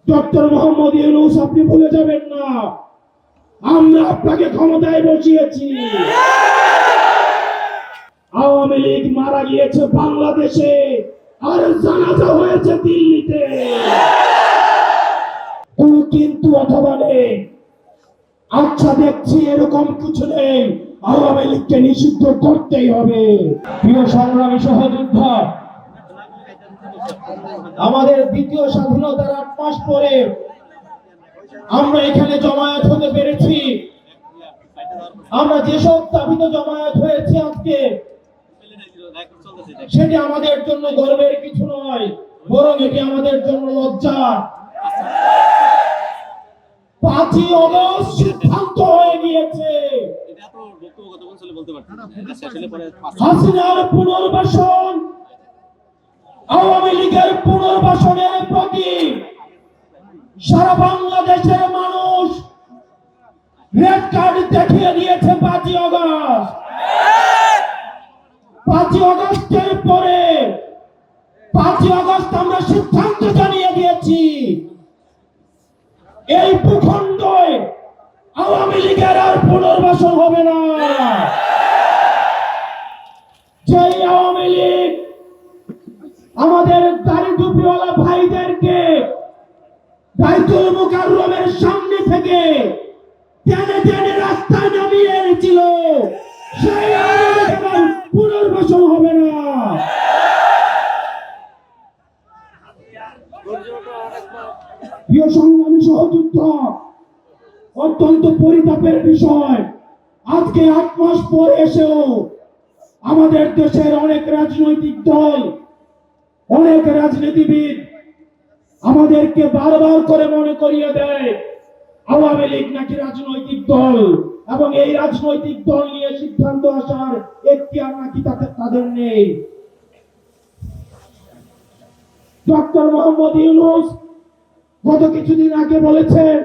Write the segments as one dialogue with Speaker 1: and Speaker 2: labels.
Speaker 1: Doctor Mohammad Yunus, আপনি ভুলে যাবেন না আমরা আপনাকে ক্ষমতায় বসিয়েছি। আওয়ামী লীগ মারা গিয়েছে বাংলাদেশে, আর জানাজা হয়েছে দিল্লিতে। কোন কিন্তু অথবা নেই। আচ্ছা, দেখছি এরকম কিছু নেই, আওয়ামী লীগকে নিষিদ্ধ করতেই হবে। প্রিয় সংগ্রামী সহযোদ্ধা, আমাদের দ্বিতীয় স্বাধীনতার ৮ মাস পরে আমরা এখানে জমায়েত হতে পেরেছি। আমরা যেসব দাবিতে জমায়েত হয়েছি আজকে, সেটি আমাদের জন্য গর্বের কিছু নয়, বরং এটি আমাদের জন্য লজ্জা। ৫ই অগস্ট সিদ্ধান্ত হয়ে গিয়েছে হাসিনার পুনর্বাসন, আওয়ামী লীগের পুনর্বাসনের প্রতি সারা বাংলাদেশের মানুষ রেড কার্ড দেখিয়ে দিয়েছে। ৫ই অগস্ট ৫ই অগস্টের পরে ৫ই অগস্ট আমরা সিদ্ধান্ত জানিয়ে দিয়েছি, এই ভূখণ্ডে আওয়ামী লীগের আর পুনর্বাসন হবে না। সেই আওয়ামী লীগ আমাদের দাড়ি টুপিওয়ালা ভাইদেরকে বাইতুল মুকাররমের সামনে থেকে টেনে টেনে রাস্তায় নামিয়ে এনেছিল, সেই আওয়ামী লীগের পুনর্বাসন হবে না। প্রিয় সংগ্রামী সহযোদ্ধা, অত্যন্ত পরিতাপের বিষয়, আজকে ৮ মাস পর এসেও আমাদের দেশের অনেক রাজনৈতিক দল, অনেক রাজনীতিবিদ আমাদেরকে বারবার করে মনে করিয়ে দেয় আওয়ামী লীগ নাকি রাজনৈতিক দল, এবং এই রাজনৈতিক দল নিয়ে সিদ্ধান্ত আসার এখতিয়ার নাকি তাদের নেই। ডক্টর মোহাম্মদ ইউনূস গত কিছুদিন আগে বলেছেন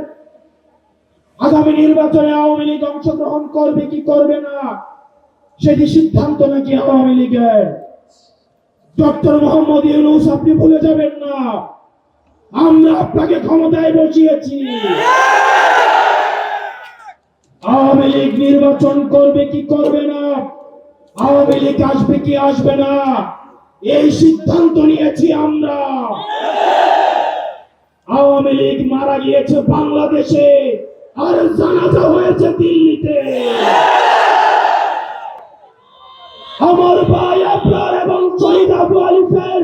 Speaker 1: আগামী নির্বাচনে আওয়ামী লীগ অংশগ্রহণ করবে কি করবে না সেটি সিদ্ধান্ত নাকি আওয়ামী লীগের। ডক্টর মোহাম্মদ ইউনূস, আপনি ভুলে যাবেন না আমরা আপনাকে ক্ষমতায় বসিয়েছি। আওয়ামী লীগ নির্বাচন করবে কি করবে না, আওয়ামী লীগ আসবে কি আসবে না, এই সিদ্ধান্ত নিয়েছি আমরা। আওয়ামী লীগ মারা গিয়েছে বাংলাদেশে, আর জানাজা হয়েছে দিল্লিতে। আমার ভাই আপনার এবং শহীদ আবু আলিফের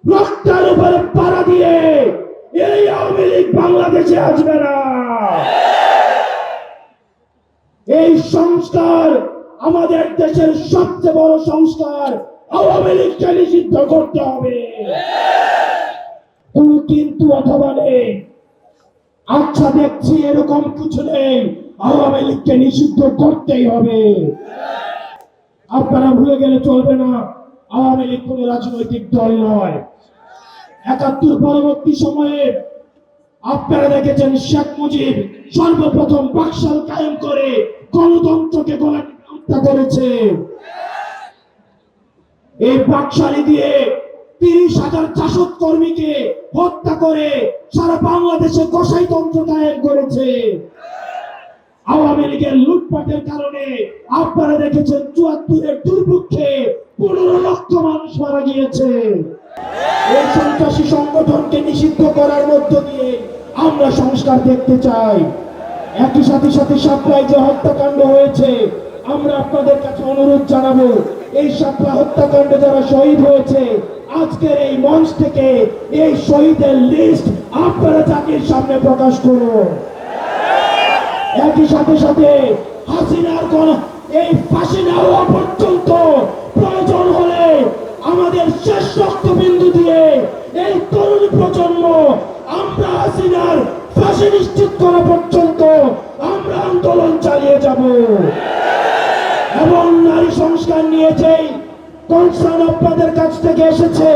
Speaker 1: রক্তের উপরে পাড়া দিয়ে এই আওয়ামী লীগ বাংলাদেশে আসবে না। এই সংস্কার আমাদের দেশের সবচেয়ে বড় সংস্কার, আওয়ামী লীগকে নিষিদ্ধ করতে হবে। কোন কিন্তু অথবা নেই। আচ্ছা, দেখছি এরকম কিছু নেই, আওয়ামী লীগকে নিষিদ্ধ করতেই হবে। আপনারা ভুলে গেলে চলবে না, আওয়ামী লীগ কোন রাজনৈতিক দল নয়। ৭১ পরবর্তী সময়ে আপনারা দেখেছেন শেখ মুজিব সর্বপ্রথম বাকশাল কায়েম করে গণতন্ত্রকে হত্যা করেছে। এই বাকশালী দিয়ে ৩০,০০০ জাসদ কর্মীকে হত্যা করে সারা বাংলাদেশে কসাইতন্ত্র কায়েম করেছে। আওয়ামী লীগের লুটপাটের কারণে আপনারা দেখেছেন ৭৪-এর দুর্ভিক্ষে ১৫ লক্ষ মানুষ মারা গিয়েছে। এই সন্ত্রাসী সংগঠনকে নিষিদ্ধ করার মধ্য দিয়ে আমরা সংস্কার দেখতে চাই। একই সাথে সাপ্লায় যে হত্যাকাণ্ড হয়েছে, আমরা আপনাদের কাছে অনুরোধ জানাবো, এই সাপলা হত্যাকাণ্ডে যারা শহীদ হয়েছে আজকের এই মঞ্চ থেকে এই শহীদের লিস্ট আপনারা জাতির সামনে প্রকাশ করুন। একই সাথে হাসিনার এই ফাঁসি নেওয়া পর্যন্ত প্রয়োজন হলে আমাদের শেষ রক্তবিন্দু দিয়ে এই তরুণ প্রজন্ম আমরা হাসিনার ফাঁসি নিশ্চিত করা পর্যন্ত আমরা আন্দোলন চালিয়ে যাব। এবং নারী সংস্কার নিয়ে যেই কনসার্ন আপনাদের কাছ থেকে এসেছে,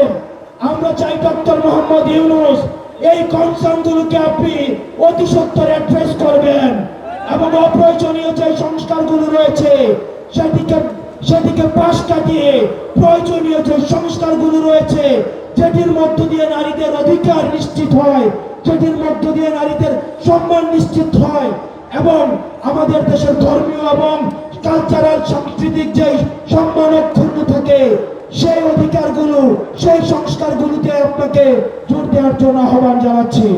Speaker 1: আমরা চাই ডক্টর মোহাম্মদ ইউনূস এই কনসার্ন গুলোকে আপনি অতি সত্বর অ্যাড্রেস করবেন এবং অপ্রয়োজনীয় যে সংস্কারগুলো রয়েছে সেদিকে পাশ কাটিয়ে প্রয়োজনীয় যে সংস্কারগুলো রয়েছে যেটির মধ্য দিয়ে নারীদের অধিকার নিশ্চিত হয় যেটির মধ্য দিয়ে নারীদের সম্মান নিশ্চিত হয় এবং আমাদের দেশের ধর্মীয় এবং কালচারাল সাংস্কৃতিক যেই সম্মান অক্ষুণ্ণ থাকে, সেই অধিকারগুলো, সেই সংস্কারগুলোতে আপনাকে জোর দেওয়ার জন্য আহ্বান জানাচ্ছি।